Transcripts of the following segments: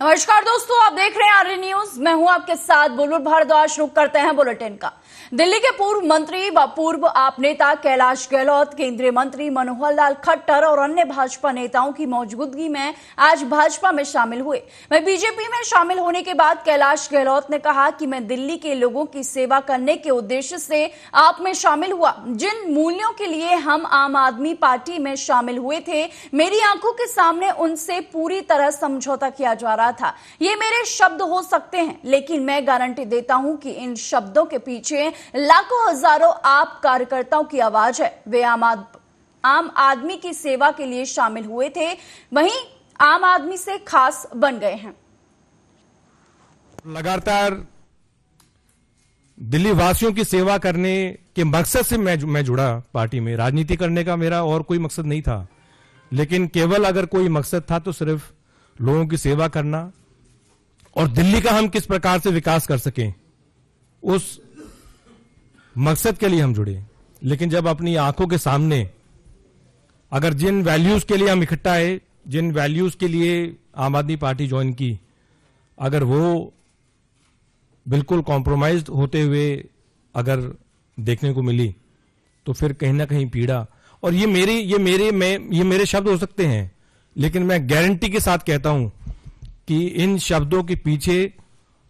नमस्कार दोस्तों, आप देख रहे हैं आर्य न्यूज। मैं हूं आपके साथ बुलबुल भारद्वाज। रुक करते हैं बुलेटिन का। दिल्ली के पूर्व मंत्री व पूर्व आप नेता कैलाश गहलोत, केंद्रीय मंत्री मनोहर लाल खट्टर और अन्य भाजपा नेताओं की मौजूदगी में आज भाजपा में शामिल हुए। वहीं बीजेपी में शामिल होने के बाद कैलाश गहलोत ने कहा कि मैं दिल्ली के लोगों की सेवा करने के उद्देश्य से आप में शामिल हुआ। जिन मूल्यों के लिए हम आम आदमी पार्टी में शामिल हुए थे, मेरी आंखों के सामने उनसे पूरी तरह समझौता किया जा रहा था। ये मेरे शब्द हो सकते हैं, लेकिन मैं गारंटी देता हूं कि इन शब्दों के पीछे लाखों हजारों आप कार्यकर्ताओं की आवाज है। वे आम आदमी की सेवा के लिए शामिल हुए थे, वहीं आम आदमी से खास बन गए हैं। लगातार दिल्ली वासियों की सेवा करने के मकसद से मैं जुड़ा पार्टी में। राजनीति करने का मेरा और कोई मकसद नहीं था, लेकिन केवल अगर कोई मकसद था तो सिर्फ लोगों की सेवा करना और दिल्ली का हम किस प्रकार से विकास कर सकें, उस मकसद के लिए हम जुड़े। लेकिन जब अपनी आंखों के सामने अगर जिन वैल्यूज के लिए हम इकट्ठा आए, जिन वैल्यूज के लिए आम आदमी पार्टी ज्वाइन की, अगर वो बिल्कुल कॉम्प्रोमाइज्ड होते हुए अगर देखने को मिली, तो फिर कहीं ना कहीं पीड़ा। और ये मेरे शब्द हो सकते हैं, लेकिन मैं गारंटी के साथ कहता हूं कि इन शब्दों के पीछे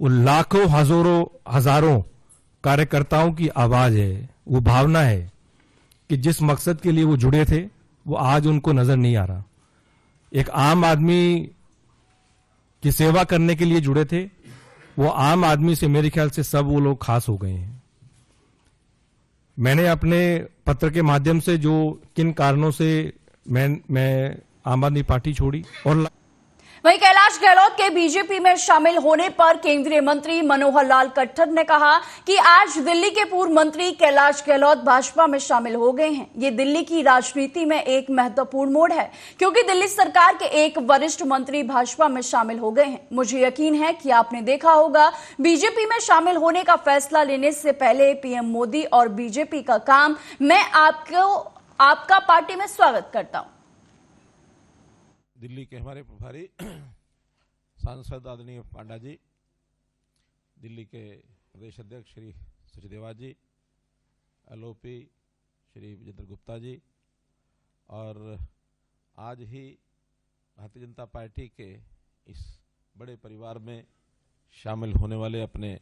वो लाखों हजारों कार्यकर्ताओं की आवाज है, वो भावना है कि जिस मकसद के लिए वो जुड़े थे वो आज उनको नजर नहीं आ रहा। एक आम आदमी की सेवा करने के लिए जुड़े थे, वो आम आदमी से मेरे ख्याल से सब वो लोग खास हो गए हैं। मैंने अपने पत्र के माध्यम से जो किन कारणों से मैं आम आदमी पार्टी छोड़ी, और वहीं कैलाश गहलोत के बीजेपी में शामिल होने पर केंद्रीय मंत्री मनोहर लाल खट्टर ने कहा कि आज दिल्ली के पूर्व मंत्री कैलाश गहलोत भाजपा में शामिल हो गए हैं। ये दिल्ली की राजनीति में एक महत्वपूर्ण मोड़ है, क्योंकि दिल्ली सरकार के एक वरिष्ठ मंत्री भाजपा में शामिल हो गए हैं। मुझे यकीन है कि आपने देखा होगा, बीजेपी में शामिल होने का फैसला लेने से पहले पीएम मोदी और बीजेपी का काम मैं आपका पार्टी में स्वागत करता हूं। दिल्ली के हमारे प्रभारी सांसद आदरणीय पांडा जी, दिल्ली के प्रदेश अध्यक्ष श्री सचदेवा जी, एलओपी श्री विजेंद्र गुप्ता जी, और आज ही भारतीय जनता पार्टी के इस बड़े परिवार में शामिल होने वाले अपने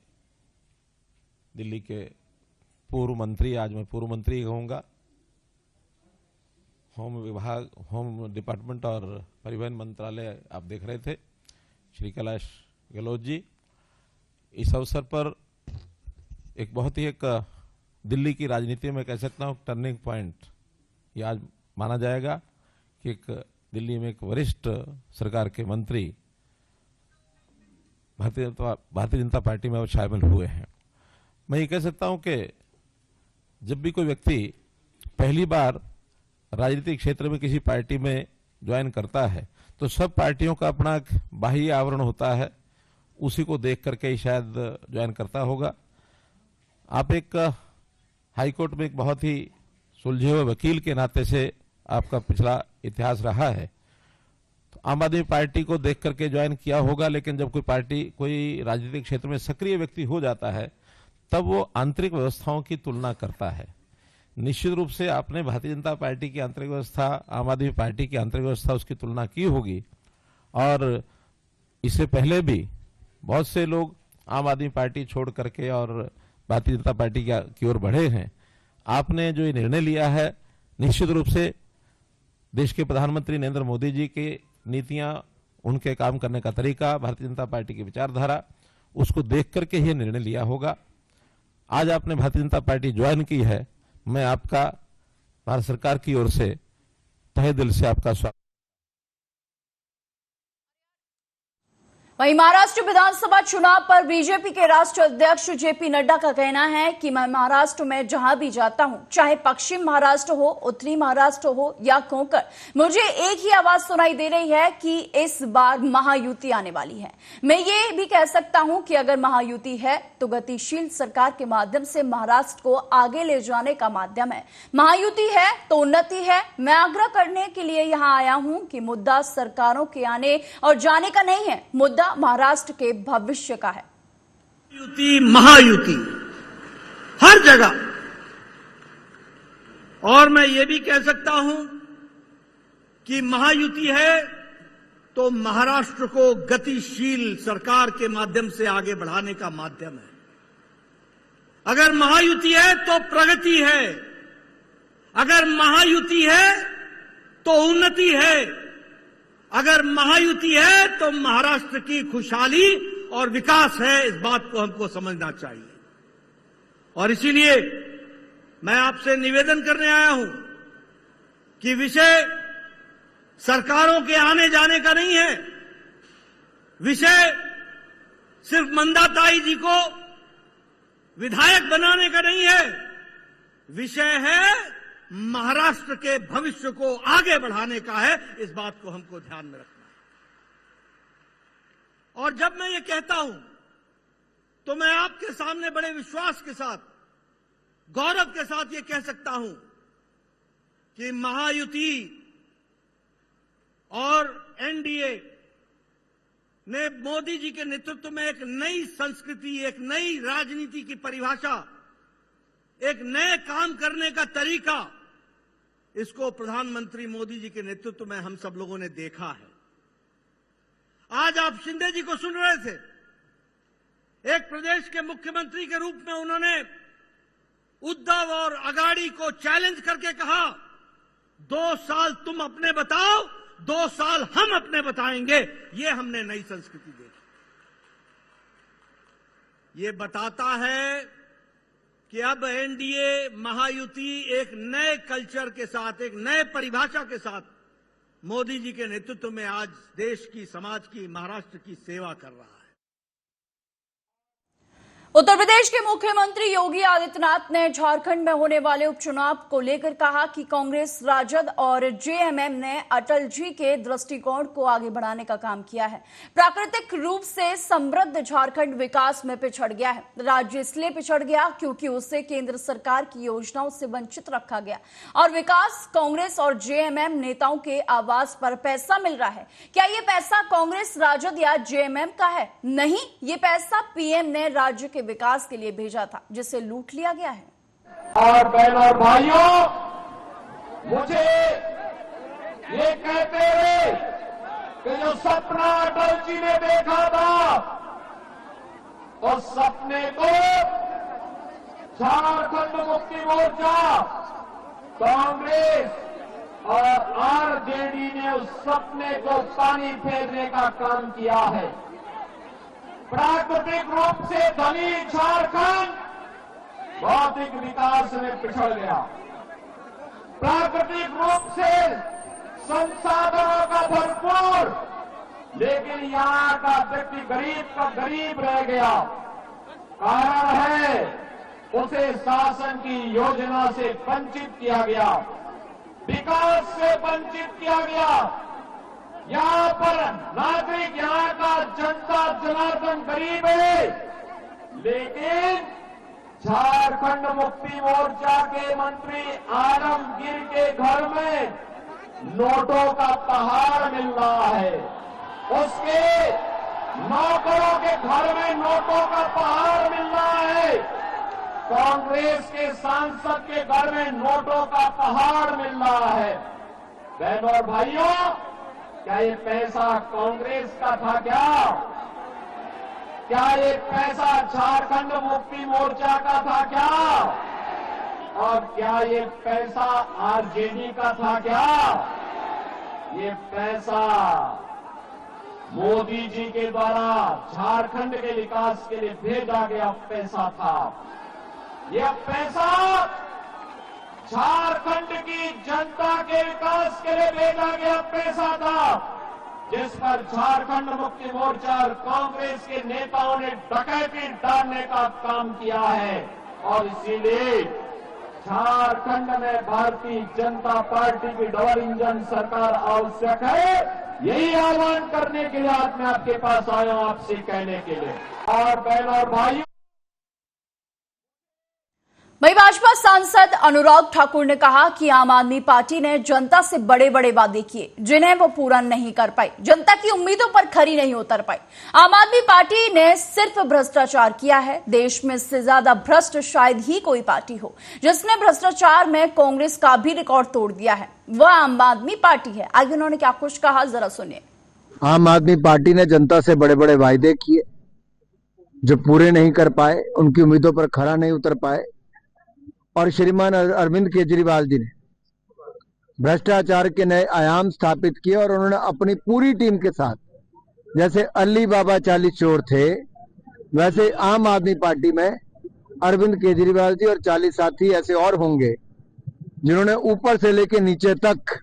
दिल्ली के पूर्व मंत्री, आज मैं पूर्व मंत्री कहूँगा, होम विभाग, होम डिपार्टमेंट और परिवहन मंत्रालय आप देख रहे थे, श्री कैलाश गहलोत जी। इस अवसर पर एक बहुत ही एक दिल्ली की राजनीति में कह सकता हूँ टर्निंग पॉइंट ये आज माना जाएगा कि एक दिल्ली में एक वरिष्ठ सरकार के मंत्री भारतीय जनता पार्टी में शामिल हुए हैं। मैं ये कह सकता हूँ कि जब भी कोई व्यक्ति पहली बार राजनीतिक क्षेत्र में किसी पार्टी में ज्वाइन करता है, तो सब पार्टियों का अपना एक बाह्य आवरण होता है, उसी को देख करके ही शायद ज्वाइन करता होगा। आप एक हाईकोर्ट में एक बहुत ही सुलझे हुए वकील के नाते से आपका पिछला इतिहास रहा है, तो आम आदमी पार्टी को देख करके ज्वाइन किया होगा। लेकिन जब कोई राजनीतिक क्षेत्र में सक्रिय व्यक्ति हो जाता है, तब वो आंतरिक व्यवस्थाओं की तुलना करता है। निश्चित रूप से आपने भारतीय जनता पार्टी की आंतरिक व्यवस्था, आम आदमी पार्टी की आंतरिक व्यवस्था, उसकी तुलना की होगी। और इससे पहले भी बहुत से लोग आम आदमी पार्टी छोड़ करके और भारतीय जनता पार्टी की ओर बढ़े हैं। आपने जो ये निर्णय लिया है, निश्चित रूप से देश के प्रधानमंत्री नरेंद्र मोदी जी की नीतियां, उनके काम करने का तरीका, भारतीय जनता पार्टी की विचारधारा, उसको देख करके ये निर्णय लिया होगा। आज आपने भारतीय जनता पार्टी ज्वाइन की है, मैं आपका भारत सरकार की ओर से तहे दिल से आपका स्वागत। वहीं महाराष्ट्र विधानसभा चुनाव पर बीजेपी के राष्ट्रीय अध्यक्ष जेपी नड्डा का कहना है कि मैं महाराष्ट्र में जहां भी जाता हूं, चाहे पश्चिम महाराष्ट्र हो, उत्तरी महाराष्ट्र हो या कोंकण, मुझे एक ही आवाज सुनाई दे रही है कि इस बार महायुति आने वाली है। मैं ये भी कह सकता हूं कि अगर महायुति है तो गतिशील सरकार के माध्यम से महाराष्ट्र को आगे ले जाने का माध्यम है। महायुति है तो उन्नति है। मैं आग्रह करने के लिए यहां आया हूं कि मुद्दा सरकारों के आने और जाने का नहीं है, मुद्दा मोर्चा महाराष्ट्र के भविष्य का है। युति, महायुति हर जगह। और मैं ये भी कह सकता हूं कि महायुति है तो महाराष्ट्र को गतिशील सरकार के माध्यम से आगे बढ़ाने का माध्यम है। अगर महायुति है तो प्रगति है, अगर महायुति है तो उन्नति है, अगर महायुति है तो महाराष्ट्र की खुशहाली और विकास है। इस बात को हमको समझना चाहिए। और इसीलिए मैं आपसे निवेदन करने आया हूं कि विषय सरकारों के आने जाने का नहीं है, विषय सिर्फ मंदाताई जी को विधायक बनाने का नहीं है, विषय है महाराष्ट्र के भविष्य को आगे बढ़ाने का है। इस बात को हमको ध्यान में रखना है। और जब मैं ये कहता हूं तो मैं आपके सामने बड़े विश्वास के साथ, गौरव के साथ ये कह सकता हूं कि महायुति और एनडीए ने मोदी जी के नेतृत्व में एक नई संस्कृति, एक नई राजनीति की परिभाषा, एक नए काम करने का तरीका, इसको प्रधानमंत्री मोदी जी के नेतृत्व में हम सब लोगों ने देखा है। आज आप शिंदे जी को सुन रहे थे। एक प्रदेश के मुख्यमंत्री के रूप में उन्होंने उद्धव और अगाड़ी को चैलेंज करके कहा, 2 साल तुम अपने बताओ, 2 साल हम अपने बताएंगे। ये हमने नई संस्कृति देखी। ये बताता है कि अब एनडीए महायुति एक नए कल्चर के साथ, एक नए परिभाषा के साथ मोदी जी के नेतृत्व में आज देश की, समाज की, महाराष्ट्र की सेवा कर रहा है। उत्तर प्रदेश के मुख्यमंत्री योगी आदित्यनाथ ने झारखंड में होने वाले उपचुनाव को लेकर कहा कि कांग्रेस, राजद और जेएमएम ने अटल जी के दृष्टिकोण को आगे बढ़ाने का काम किया है। प्राकृतिक रूप से समृद्ध झारखंड विकास में पिछड़ गया है। राज्य इसलिए पिछड़ गया क्योंकि उसे केंद्र सरकार की योजनाओं से वंचित रखा गया और विकास कांग्रेस और जेएमएम नेताओं के आवाज पर पैसा मिल रहा है। क्या ये पैसा कांग्रेस, राजद या जेएमएम का है? नहीं, ये पैसा पीएम ने राज्य के विकास के लिए भेजा था, जिसे लूट लिया गया है। और बहनों और भाइयों, मुझे ये कहते हुए कि जो सपना अटल जी ने देखा था, उस सपने को झारखंड मुक्ति मोर्चा, कांग्रेस और आरजेडी ने उस सपने को पानी फेरने का काम किया है। प्राकृतिक रूप से धनी झारखंड भौतिक विकास में पिछड़ गया। प्राकृतिक रूप से संसाधनों का भरपूर, लेकिन यहां का व्यक्ति गरीब का गरीब रह गया। कारण है उसे शासन की योजना से वंचित किया गया, विकास से वंचित किया गया। यहां पर नागरिक, यहां का जनता जनार्दन गरीब है, लेकिन झारखंड मुक्ति मोर्चा के मंत्री आलमगीर के घर में नोटों का पहाड़ मिल रहा है। उसके नौकरों के घर में नोटों का पहाड़ मिल रहा है। कांग्रेस के सांसद के घर में नोटों का पहाड़ मिल रहा है। बहनों और भाइयों, क्या ये पैसा कांग्रेस का था? क्या ये पैसा झारखंड मुक्ति मोर्चा का था क्या? और क्या ये पैसा आरजेडी का था क्या? ये पैसा मोदी जी के द्वारा झारखंड के विकास के लिए भेजा गया पैसा था। यह पैसा झारखंड की जनता के विकास के लिए भेजा गया पैसा था, जिस पर झारखंड मुक्ति मोर्चा और कांग्रेस के नेताओं ने डकैती डालने का काम किया है। और इसीलिए झारखंड में भारतीय जनता पार्टी की डबल इंजन सरकार आवश्यक है। यही आह्वान करने के लिए आज मैं आपके पास आया हूं, आपसे कहने के लिए। और बहनों और भाइयों, वही भाजपा सांसद अनुराग ठाकुर ने कहा कि आम आदमी पार्टी ने जनता से बड़े बड़े वादे किए जिन्हें वो पूरा नहीं कर पाई, जनता की उम्मीदों पर खरी नहीं उतर पाई। आम आदमी पार्टी ने सिर्फ भ्रष्टाचार किया है। देश में इससे ज्यादा भ्रष्ट शायद ही कोई पार्टी हो जिसने भ्रष्टाचार में कांग्रेस का भी रिकॉर्ड तोड़ दिया है, वह आम आदमी पार्टी है। आगे उन्होंने क्या कुछ कहा, जरा सुनिए। आम आदमी पार्टी ने जनता से बड़े बड़े वायदे किए जो पूरे नहीं कर पाए, उनकी उम्मीदों पर खरा नहीं उतर पाए। और श्रीमान अरविंद केजरीवाल जी ने भ्रष्टाचार के नए आयाम स्थापित किए और उन्होंने अपनी पूरी टीम के साथ, जैसे अली बाबा 40 चोर थे, वैसे आम आदमी पार्टी में अरविंद केजरीवाल जी और 40 साथी ऐसे और होंगे जिन्होंने ऊपर से लेकर नीचे तक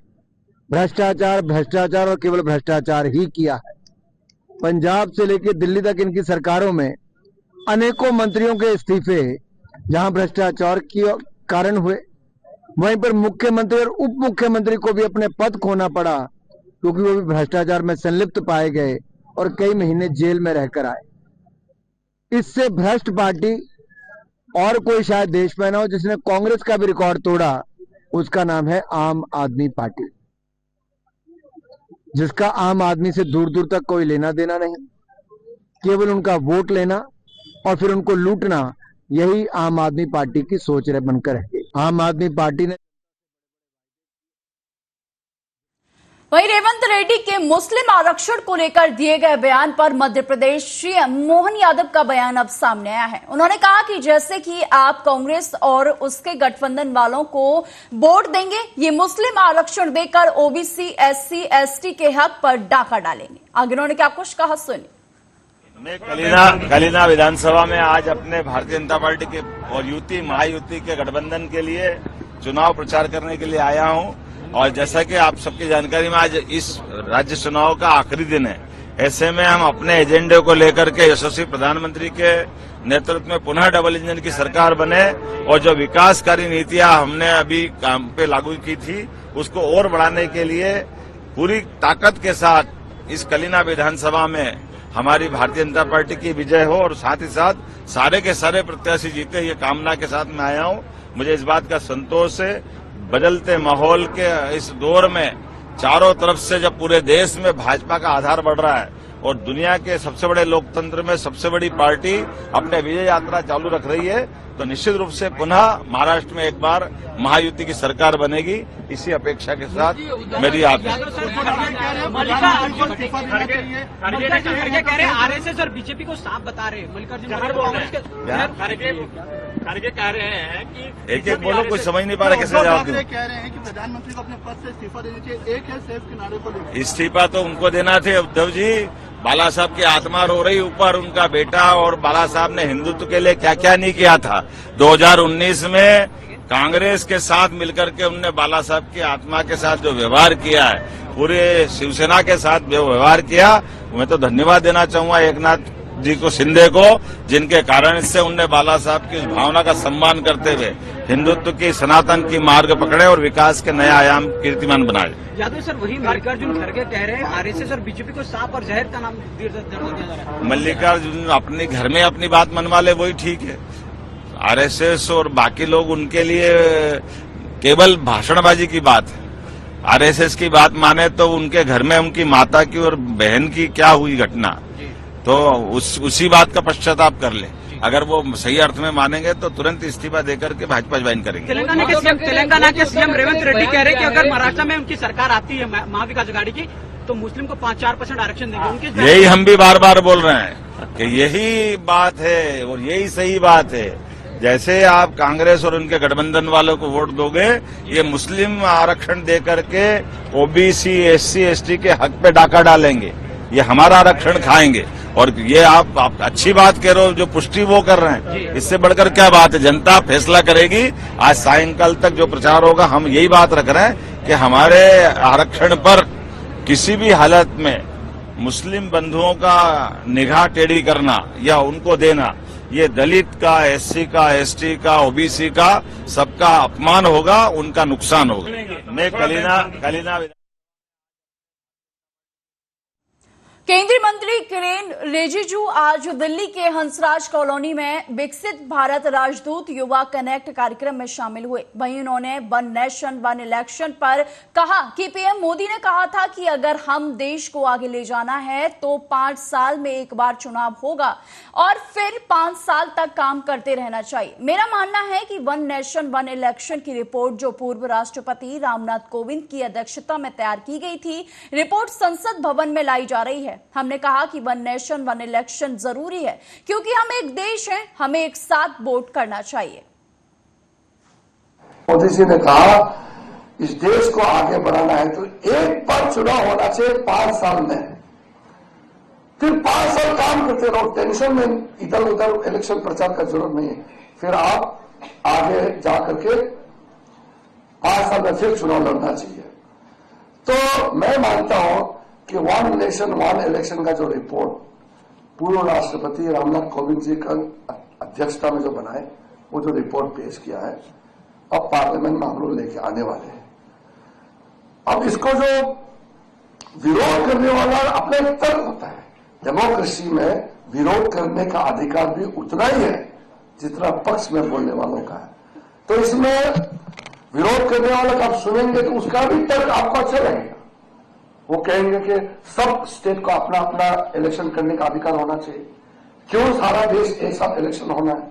भ्रष्टाचार भ्रष्टाचार और केवल भ्रष्टाचार ही किया है। पंजाब से लेकर दिल्ली तक इनकी सरकारों में अनेकों मंत्रियों के इस्तीफे जहां भ्रष्टाचार के कारण हुए, वहीं पर मुख्यमंत्री और उप मुख्यमंत्री को भी अपने पद खोना पड़ा क्योंकि वो भी भ्रष्टाचार में संलिप्त पाए गए और कई महीने जेल में रहकर आए। इससे भ्रष्ट पार्टी और कोई शायद देश में ना हो जिसने कांग्रेस का भी रिकॉर्ड तोड़ा, उसका नाम है आम आदमी पार्टी, जिसका आम आदमी से दूर दूर तक कोई लेना देना नहीं, केवल उनका वोट लेना और फिर उनको लूटना, यही आम आदमी पार्टी की सोच बनकर है। आम आदमी पार्टी ने वहीं रेवंत रेड्डी के मुस्लिम आरक्षण को लेकर दिए गए बयान पर मध्य प्रदेश सीएम मोहन यादव का बयान अब सामने आया है। उन्होंने कहा कि जैसे कि आप कांग्रेस और उसके गठबंधन वालों को वोट देंगे, ये मुस्लिम आरक्षण देकर ओबीसी, एससी, एसटी के हक पर डाका डालेंगे। आगे उन्होंने क्या कुछ कहा, सुनिए। मैं कलीना विधानसभा में आज अपने भारतीय जनता पार्टी के और महायुति के गठबंधन के लिए चुनाव प्रचार करने के लिए आया हूं। और जैसा कि आप सबकी जानकारी में आज इस राज्य चुनाव का आखिरी दिन है, ऐसे में हम अपने एजेंडे को लेकर के यशस्वी प्रधानमंत्री के नेतृत्व में पुनः डबल इंजन की सरकार बने और जो विकासकारी नीतियां हमने अभी काम पे लागू की थी उसको और बढ़ाने के लिए पूरी ताकत के साथ इस कलीना विधानसभा में हमारी भारतीय जनता पार्टी की विजय हो और साथ ही साथ सारे के सारे प्रत्याशी जीते, ये कामना के साथ मैं आया हूं। मुझे इस बात का संतोष है, बदलते माहौल के इस दौर में चारों तरफ से जब पूरे देश में भाजपा का आधार बढ़ रहा है और दुनिया के सबसे बड़े लोकतंत्र में सबसे बड़ी पार्टी अपने विजय यात्रा चालू रख रही है, तो निश्चित रूप से पुनः महाराष्ट्र में एक बार महायुति की सरकार बनेगी, इसी अपेक्षा के साथ मेरी आप आरएसएस और बीजेपी को साफ बता रहे हैं। मल्लिकार्जुन खड़गे कह रहे हैं कि एक बोलो, कुछ समझ नहीं पा रहे, कैसे जवाब दूं। कह रहे हैं कि प्रधानमंत्री को अपने पद से इस्तीफा देना चाहिए। एक है सेफ किनारे को लेकर इस्तीफा तो उनको देना थे उद्धव जी। बाला साहब की आत्मा रो रही ऊपर, उनका बेटा और बाला साहब ने हिंदुत्व के लिए क्या क्या नहीं किया था। 2019 में कांग्रेस के साथ मिलकर के उनने बाला साहब की आत्मा के साथ जो व्यवहार किया है, पूरे शिवसेना के साथ जो व्यवहार किया, मैं तो धन्यवाद देना चाहूंगा एकनाथ जी को, शिंदे को, जिनके कारण से उनने बाला साहब की भावना का सम्मान करते हुए हिंदुत्व की सनातन की मार्ग पकड़े और विकास के नया आयाम कीर्तिमान बनाए। यादव सर, वही मल्लिकार्जुन खड़गे कह रहे हैं आरएसएस और बीजेपी को सांप और जहर का नाम दिया जा रहा है। मल्लिकार्जुन अपने घर में अपनी बात मनवा ले, वही ठीक है। आरएसएस और बाकी लोग उनके लिए केवल भाषणबाजी की बात है। आरएसएस की बात माने तो उनके घर में उनकी माता की और बहन की क्या हुई घटना, तो उसी बात का पश्चाताप कर ले। अगर वो सही अर्थ में मानेंगे तो तुरंत इस्तीफा देकर के भाजपा ज्वाइन करेंगे। तेलंगाना के सीएम रेवंत रेड्डी कह रहे हैं कि अगर महाराष्ट्र में उनकी सरकार आती है महाविकास आघाड़ी की, तो मुस्लिम को 5-4% आरक्षण देंगे। यही हम भी बार बार बोल रहे हैं कि यही बात है और यही सही बात है। जैसे आप कांग्रेस और उनके गठबंधन वालों को वोट दोगे, ये मुस्लिम आरक्षण देकर के ओबीसी, एससी, एसटी के हक पे डाका डालेंगे, ये हमारा आरक्षण खाएंगे। और ये आप अच्छी बात कह रहे हो, जो पुष्टि वो कर रहे हैं, इससे बढ़कर क्या बात है। जनता फैसला करेगी। आज सायंकाल तक जो प्रचार होगा, हम यही बात रख रहे हैं कि हमारे आरक्षण पर किसी भी हालत में मुस्लिम बंधुओं का निगाह टेढ़ी करना या उनको देना, ये दलित का, एससी का, एसटी का, ओबीसी का सबका अपमान होगा, उनका नुकसान होगा। मैं कलीना केंद्रीय मंत्री किरेन रिजिजू आज दिल्ली के हंसराज कॉलोनी में विकसित भारत राजदूत युवा कनेक्ट कार्यक्रम में शामिल हुए। वहीं उन्होंने वन नेशन वन इलेक्शन पर कहा कि पीएम मोदी ने कहा था कि अगर हम देश को आगे ले जाना है तो 5 साल में एक बार चुनाव होगा और फिर 5 साल तक काम करते रहना चाहिए। मेरा मानना है कि वन नेशन वन इलेक्शन की रिपोर्ट जो पूर्व राष्ट्रपति रामनाथ कोविंद की अध्यक्षता में तैयार की गई थी, रिपोर्ट संसद भवन में लाई जा रही है। हमने कहा कि वन नेशन वन इलेक्शन जरूरी है क्योंकि हम एक देश हैं, हमें एक साथ वोट करना चाहिए। मोदी जी ने कहा इस देश को आगे बढ़ाना है तो एक बार चुनाव होना चाहिए 5 साल में, फिर 5 साल काम करते रहो, टेंशन में इधर उधर इलेक्शन प्रचार का जरूरत नहीं है। फिर आप आगे जाकर के 5 साल में फिर चुनाव लड़ना चाहिए। तो मैं मानता हूं कि वन नेशन वन इलेक्शन का जो रिपोर्ट पूर्व राष्ट्रपति रामनाथ कोविंद जी का अध्यक्षता में जो बनाए, वो जो रिपोर्ट पेश किया है, अब पार्लियामेंट में हम लोग लेके आने वाले हैं। अब इसको जो विरोध करने वाला अपना एक तर्क होता है, डेमोक्रेसी में विरोध करने का अधिकार भी उतना ही है जितना पक्ष में बोलने वालों का है। तो इसमें विरोध करने वाला का आप सुनेंगे तो उसका भी तर्क आपको अच्छा लगेगा। वो कहेंगे कि सब स्टेट को अपना अपना इलेक्शन करने का अधिकार होना चाहिए, क्यों सारा देश एक साथ इलेक्शन होना है,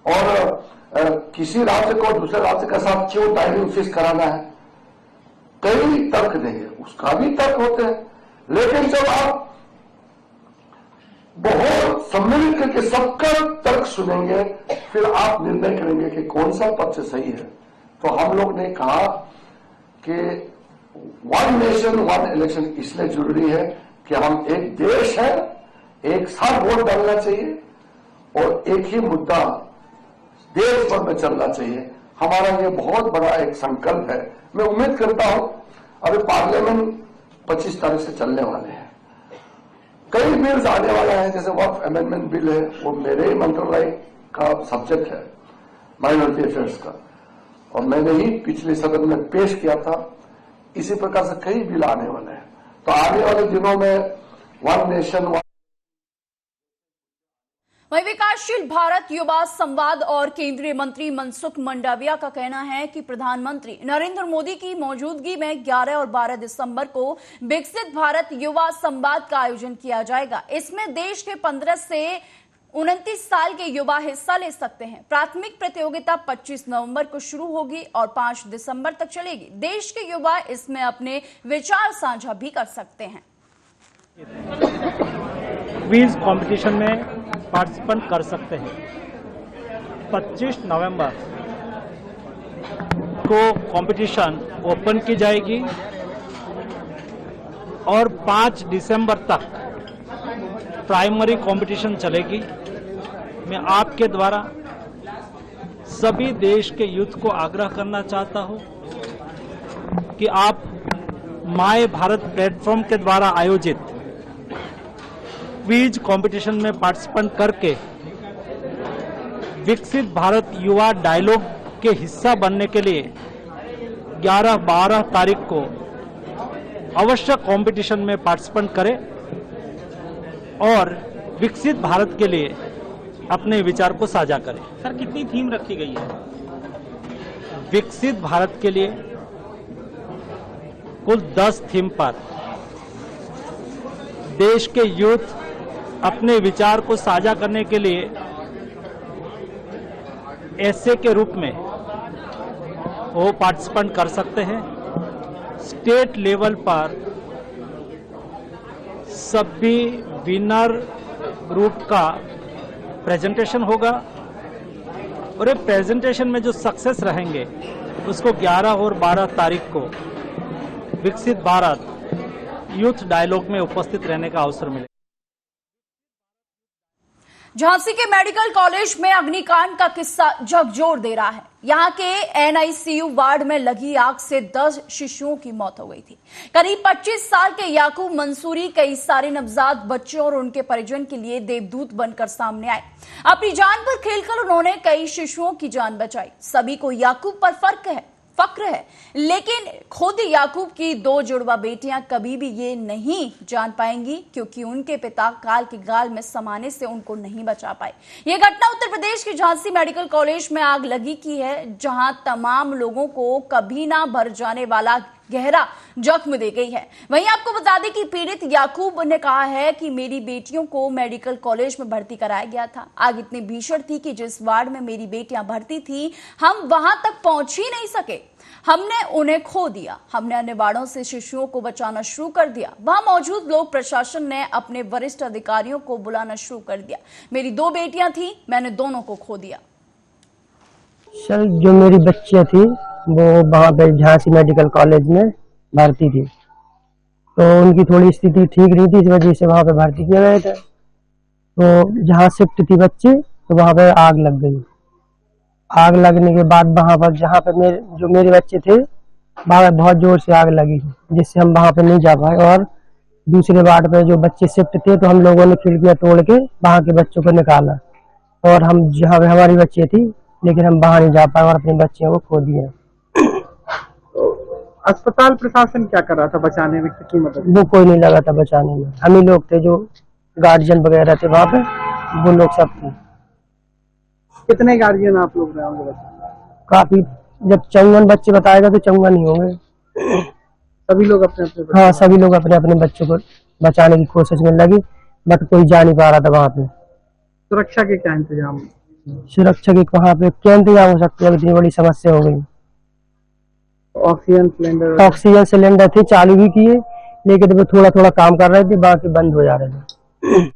और किसी राज्य को दूसरे राज्य के साथ क्यों टाइमिंग फिक्स कराना है। कई तर्क देंगे, उसका भी तर्क होते हैं। लेकिन जब आप बहुत सम्मिलित करके सबका तर्क सुनेंगे, फिर आप निर्णय करेंगे कि कौन सा पक्ष सही है। तो हम लोग ने कहा कि वन नेशन वन इलेक्शन इसलिए जरूरी है कि हम एक देश है, एक साथ वोट डालना चाहिए और एक ही मुद्दा देश भर में चलना चाहिए। हमारा ये बहुत बड़ा एक संकल्प है। मैं उम्मीद करता हूं अभी पार्लियामेंट 25 तारीख से चलने वाले हैं, कई बिल्स आने वाले हैं, जैसे वक्फ अमेंडमेंट बिल है, वो मेरे ही मंत्रालय का सब्जेक्ट है, माइनॉरिटी अफेयर्स का, और मैंने ही पिछले सदन में पेश किया था। इसी प्रकार से कई बिल आने वाले हैं। तो आने वाले दिनों में वन नेशन वहीं विकासशील भारत युवा संवाद और केंद्रीय मंत्री मनसुख मंडाविया का कहना है कि प्रधानमंत्री नरेंद्र मोदी की मौजूदगी में 11 और 12 दिसंबर को विकसित भारत युवा संवाद का आयोजन किया जाएगा। इसमें देश के 15 से 29 साल के युवा हिस्सा ले सकते हैं। प्राथमिक प्रतियोगिता 25 नवंबर को शुरू होगी और 5 दिसंबर तक चलेगी। देश के युवा इसमें अपने विचार साझा भी कर सकते हैं। क्विज कंपटीशन में पार्टिसिपेंट कर सकते हैं। 25 नवंबर को कंपटीशन ओपन की जाएगी और 5 दिसंबर तक प्राइमरी कंपटीशन चलेगी। मैं आपके द्वारा सभी देश के यूथ को आग्रह करना चाहता हूं कि आप माय भारत प्लेटफॉर्म के द्वारा आयोजित क्विज कंपटीशन में पार्टिसिपेंट करके विकसित भारत युवा डायलॉग के हिस्सा बनने के लिए 11-12 तारीख को अवश्य कंपटीशन में पार्टिसिपेंट करें और विकसित भारत के लिए अपने विचार को साझा करें। सर, कितनी थीम रखी गई है? विकसित भारत के लिए कुल 10 थीम पर देश के यूथ अपने विचार को साझा करने के लिए ऐसे के रूप में वो पार्टिसिपेंट कर सकते हैं। स्टेट लेवल पर सभी विनर ग्रुप का प्रेजेंटेशन होगा और ये प्रेजेंटेशन में जो सक्सेस रहेंगे उसको 11 और 12 तारीख को विकसित भारत यूथ डायलॉग में उपस्थित रहने का अवसर मिलेगा। झांसी के मेडिकल कॉलेज में अग्निकांड का किस्सा झकझोर दे रहा है। यहां के एनआईसीयू वार्ड में लगी आग से 10 शिशुओं की मौत हो गई थी। करीब 25 साल के याकूब मंसूरी कई सारे नवजात बच्चों और उनके परिजन के लिए देवदूत बनकर सामने आए। अपनी जान पर खेलकर उन्होंने कई शिशुओं की जान बचाई। सभी को याकूब पर फक्र है। लेकिन खुद याकूब की 2 जुड़वा बेटियां कभी भी ये नहीं जान पाएंगी, क्योंकि उनके पिता काल के गाल में समाने से उनको नहीं बचा पाए। यह घटना उत्तर प्रदेश के झांसी मेडिकल कॉलेज में आग लगी की है, जहां तमाम लोगों को कभी ना भर जाने वाला गहरा जख्म दे गई है। वहीं आपको बता दें कि पीड़ित याकूब ने कहा है कि मेरी बेटियों को मेडिकल कॉलेज में भर्ती कराया गया था। आग इतनी भीषण थी कि जिस वार्ड में मेरी बेटियां भर्ती थी, हम वहां तक पहुंच ही नहीं सके। हमने उन्हें खो दिया। हमने अन्य वार्डों से शिशुओं को बचाना शुरू कर दिया। वहां मौजूद लोग प्रशासन ने अपने वरिष्ठ अधिकारियों को बुलाना शुरू कर दिया। मेरी 2 बेटियां थी, मैंने दोनों को खो दिया। सर, जो मेरी बच्चियां थी वो वहाँ पे झांसी मेडिकल कॉलेज में भर्ती थी, तो उनकी थोड़ी स्थिति ठीक नहीं थी, इस वजह से वहाँ पे भर्ती किया गया था। तो जहाँ शिफ्ट थी बच्चे, तो वहाँ पे आग लग गई। आग लगने के बाद वहाँ पर जहाँ पे मेरे बच्चे थे, वहाँ पे बहुत जोर से आग लगी, जिससे हम वहाँ पे नहीं जा पाए। और दूसरे वार्ड पे जो बच्चे शिफ्ट थे, तो हम लोगों ने खिड़कियाँ तोड़ के वहाँ के बच्चों को निकाला, और हम जहाँ पे हमारी बच्चे थी, लेकिन हम बाहर नहीं जा पाए और अपने बच्चियों को खो दिया। अस्पताल प्रशासन क्या कर रहा था बचाने में, कितनी मदद? वो कोई नहीं लगा था बचाने में। हम ही लोग थे, जो गार्जियन वगैरह थे वहाँ पे, वो लोग सब थे। कितने गार्जियन आप लोग रहे होंगे? काफी, जब 54 बच्चे बताएगा तो 54 ही होंगे। सभी लोग अपने हाँ, सभी लोग अपने अपने बच्चों को बचाने की कोशिश में लगे, बट कोई जा नहीं पा रहा था वहाँ पे। सुरक्षा के क्या इंतजाम? सुरक्षा के वहाँ पे क्या इंतजाम हो सकते हैं? इतनी बड़ी समस्या हो गई। ऑक्सीजन सिलेंडर थे, चालू भी किए, लेकिन वो थोड़ा थोड़ा काम कर रहे थे, बाकी बंद हो जा रहे थे।